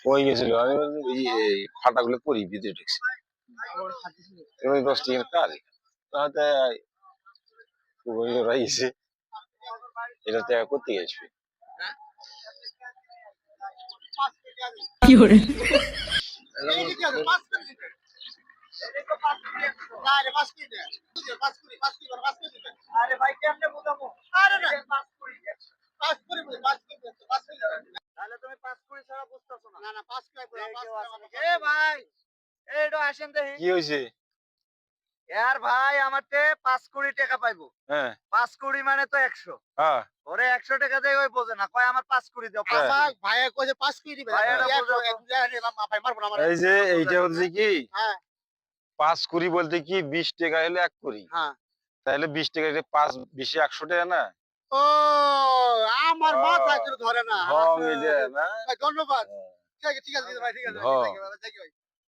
কই গেছিল আমি এই ফাটাগুলো করি ভিতরে ঢুকছি ওই 10 টাকা কাল তাতে ওই রাইছে এটা টাকা করতে গেছে কি করে আরে ভাই কেমনে বুঝাবো আরে না পাস করে বলে পাস করে তাহলে তুমি পাস করে ছাড়া বুঝতাছো না না না পাস করে এ ভাই এইডো আসেন দেখি কি হইছে यार ভাই আমারতে 5 কোটি টাকা পাইবো হ্যাঁ 5 কোটি মানে তো 100 হ্যাঁ ওরে 100 টাকা দেই ওই বোঝে না কয় আমার 5 কোটি দাও হ্যাঁ। ভাই কইছে 5 কোটি দিবে ভাই মারবো না আমার এই যে এইটা হচ্ছে কি হ্যাঁ 5 কুড়ি বলতে কি 20 টাকা হলে 1 কুড়ি হ্যাঁ তাহলে 20 টাকা 5 20 100 টাকা না ও আমার মাথা একটু ধরে না ঢং এটা না ভাই ধন্যবাদ ঠিক আছে ভাই ঠিক আছে ঢং। থ্যাংক ইউ ভাই